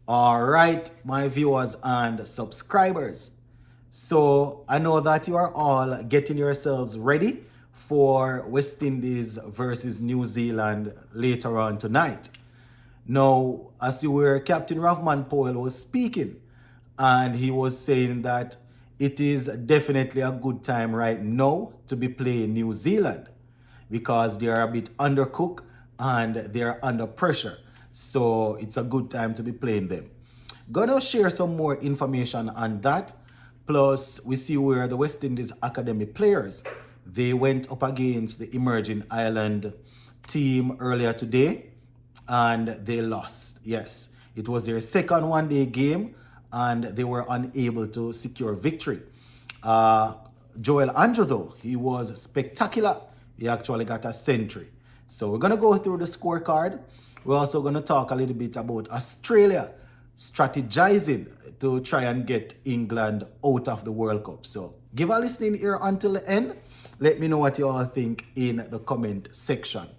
All right, my viewers and subscribers. So I know that you are all getting yourselves ready for West Indies versus New Zealand later on tonight. Now, as you were, Captain Rahman Powell was speaking, and he was saying that it is definitely a good time right now to be playing New Zealand because they are a bit undercooked and they are under pressure. So it's a good time to be playing them. Gonna share some more information on that. Plus, we see where the West Indies Academy players, they went up against the Emerging Ireland team earlier today and they lost. Yes, it was their second one-day game and they were unable to secure victory. Joel Andrew, though, he was spectacular. He actually got a century. So we're going to go through the scorecard. We're also going to talk a little bit about Australia strategizing to try and get England out of the World Cup. So give a listening here until the end. Let me know what you all think in the comment section.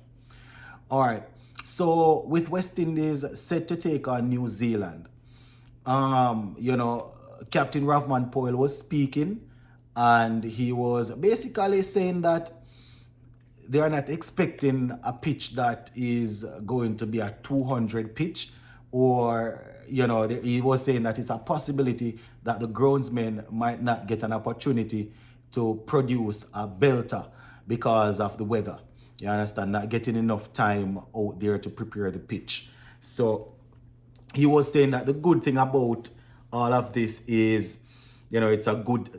All right. So with West Indies set to take on New Zealand, Captain Rahman Powell was speaking and he was basically saying that they are not expecting a pitch that is going to be a 200 pitch, or he was saying that it's a possibility that the groundsmen might not get an opportunity to produce a belter because of the weather. You understand? Not getting enough time out there to prepare the pitch. So he was saying that the good thing about all of this is, it's a good,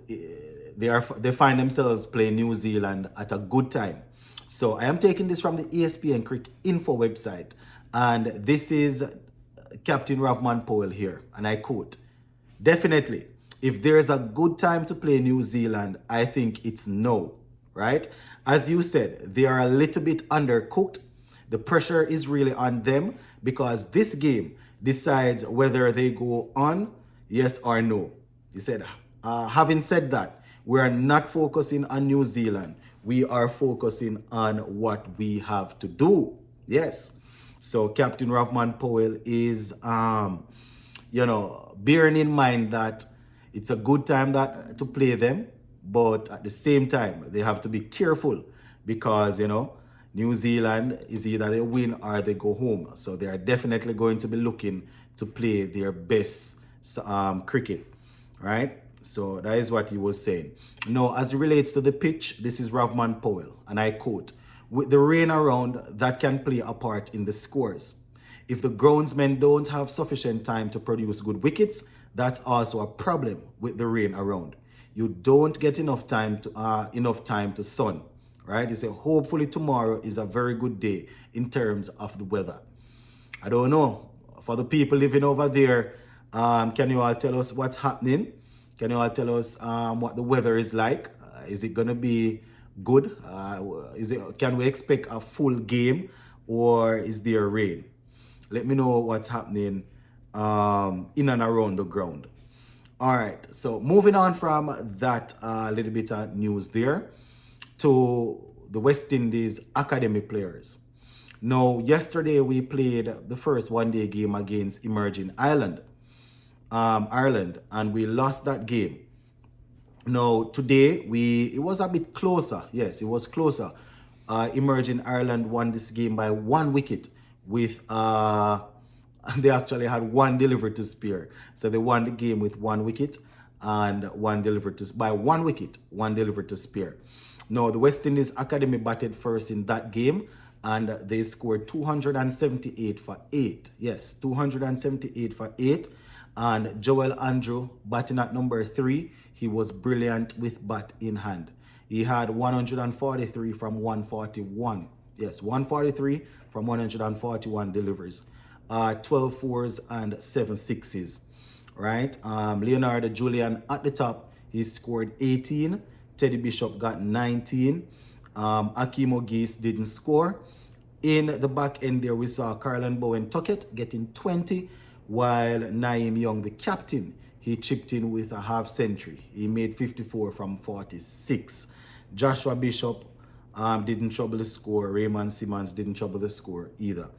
they find themselves playing New Zealand at a good time. So I am taking this from the ESPN Cricket Info website, and this is Captain Rahman Powell here, and I quote, "Definitely, if there is a good time to play New Zealand, I think it's no, right? As you said, they are a little bit undercooked. The pressure is really on them because this game decides whether they go on, yes or no." He said, having said that, we are not focusing on New Zealand. We are focusing on what we have to do. Yes. So Captain Rahman Powell is, bearing in mind that it's a good time to play them, but at the same time, they have to be careful because, New Zealand is either they win or they go home. So they are definitely going to be looking to play their best cricket, right? So that is what he was saying. Now, as it relates to the pitch, this is Rahman Powell, and I quote, "With the rain around, that can play a part in the scores. If the groundsmen don't have sufficient time to produce good wickets, that's also a problem with the rain around. You don't get enough time to sun, right?" He said, "Hopefully tomorrow is a very good day in terms of the weather." I don't know. For the people living over there, can you all tell us what's happening? Can you all tell us what the weather is like? Is it going to be good? Can we expect a full game, or is there rain? Let me know what's happening in and around the ground. All right, so moving on from that little bit of news there to the West Indies Academy players. Now, yesterday we played the first one-day game against Emerging Ireland, and we lost that game. Now, today it was a bit closer. Yes, it was closer. Emerging Ireland won this game by 1 wicket with they actually had one delivery to spare. So they won the game with 1 wicket and one delivery by 1 wicket, one delivery to spare. Now, the West Indies Academy batted first in that game and they scored 278 for 8. Yes, 278 for 8. And Joel Andrew batting at number 3. He was brilliant with bat in hand. He had 143 from 141. Yes, 143 from 141 deliveries. 12 fours and 7 sixes, right? Leonardo Julian at the top, he scored 18. Teddy Bishop got 19. Akeem O'Geese didn't score. In the back end there, we saw Carlin Bowen Tuckett getting 20, while Naeem Young, the captain, he chipped in with a half century. He made 54 from 46. Joshua Bishop didn't trouble the score. Raymond Simmons didn't trouble the score either.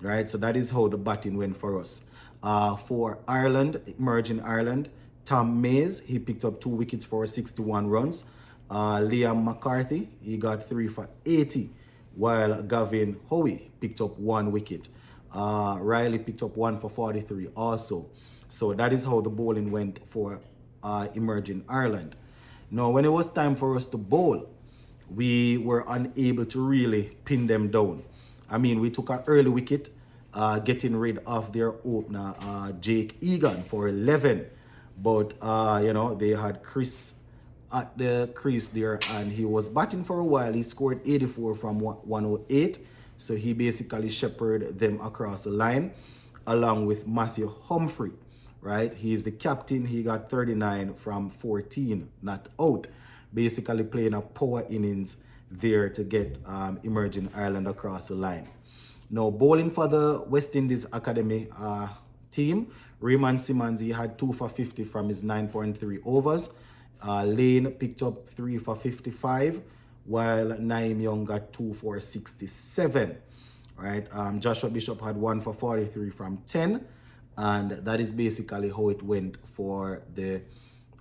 Right, so that is how the batting went for us. For Ireland, emerging Ireland, Tom Mays, he picked up 2 wickets for 61 runs. Liam McCarthy, he got 3 for 80, while Gavin Hoey picked up 1 wicket. Riley picked up 1 for 43 also. So that is how the bowling went for emerging Ireland. Now, when it was time for us to bowl, we were unable to really pin them down. I mean, we took an early wicket, getting rid of their opener, Jake Egan, for 11. But, they had Chris at the crease there, and he was batting for a while. He scored 84 from 108. So he basically shepherded them across the line, along with Matthew Humphrey, right? He's the captain. He got 39 from 14, not out. Basically playing a power innings there to get emerging Ireland across the line. Now, bowling for the West Indies Academy team, Raymond Simmons, he had 2 for 50 from his 9.3 overs. Lane picked up 3 for 55, while Naeem Young got 2 for 67. Right? Joshua Bishop had 1 for 43 from 10, and that is basically how it went for the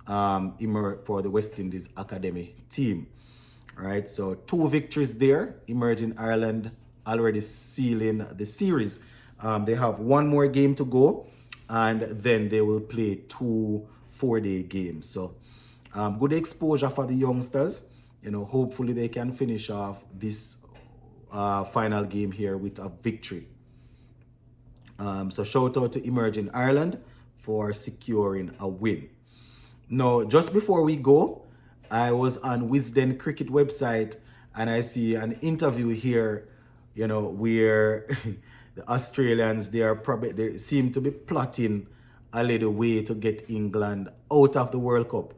West Indies Academy team. Right? So 2 victories there. Emerging Ireland already sealing the series. They have 1 more game to go, and then they will play 2 4-day games. So good exposure for the youngsters. Hopefully they can finish off this final game here with a victory. So shout out to Emerging Ireland for securing a win. Now, just before we go, I was on Wisden Cricket website, and I see an interview here, where the Australians, they seem to be plotting a little way to get England out of the World Cup.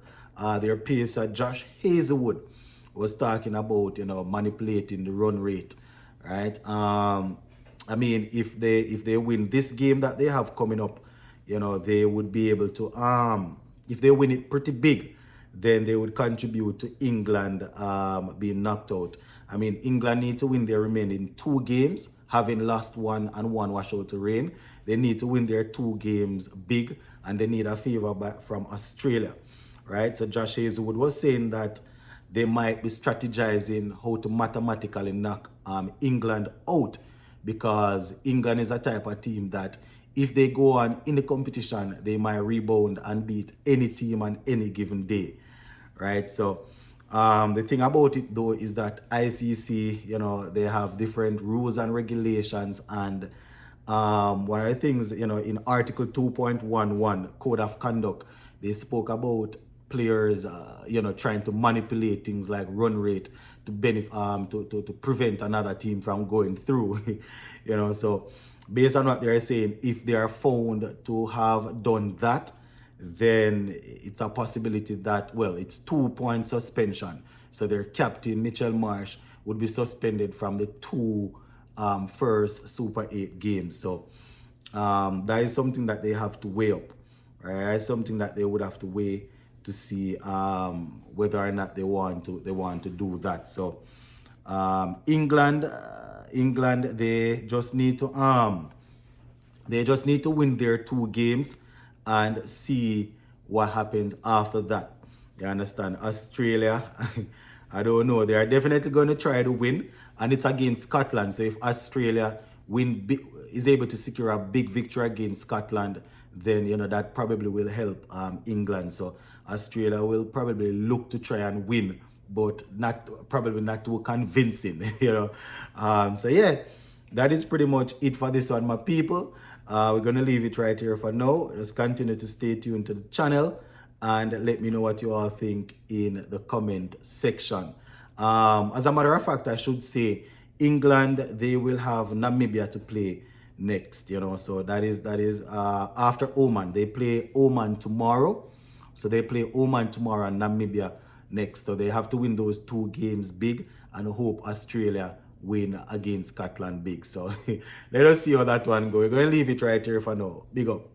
Their pacer, Josh Hazelwood, was talking about, manipulating the run rate, right? I mean, if they win this game that they have coming up, they would be able to, if they win it pretty big, then they would contribute to England being knocked out. I mean, England need to win their remaining 2 games, having lost 1 and 1 washout to rain. They need to win their 2 games big, and they need a favor back from Australia, right? So Josh Hazelwood was saying that they might be strategizing how to mathematically knock England out, because England is a type of team that if they go on in the competition, they might rebound and beat any team on any given day, right? So the thing about it though is that ICC, they have different rules and regulations, and one of the things, in Article 2.11 Code of Conduct, they spoke about players, trying to manipulate things like run rate to benefit, to prevent another team from going through, So based on what they're saying, if they are found to have done that, then it's a possibility that, it's 2-point suspension. So their captain, Mitchell Marsh, would be suspended from the 2 first Super 8 games. So that is something that they have to weigh up, right? That is something that they would have to weigh to see whether or not they want to do that. So England, they just need to win their 2 games and see what happens after that. You understand? Australia, I don't know. They are definitely going to try to win, and it's against Scotland. So if Australia is able to secure a big victory against Scotland, then that probably will help England. So Australia will probably look to try and win, but probably not too convincing. So yeah, that is pretty much it for this one, my people. We're gonna leave it right here for now. Just continue to stay tuned to the channel and let me know what you all think in the comment section. As a matter of fact, I should say England, they will have Namibia to play next, so that is after Oman. They play Oman tomorrow. So they play Oman tomorrow and Namibia next. So they have to win those 2 games big and hope Australia win against Scotland big. So let us see how that one goes. We're going to leave it right here for now. Big up.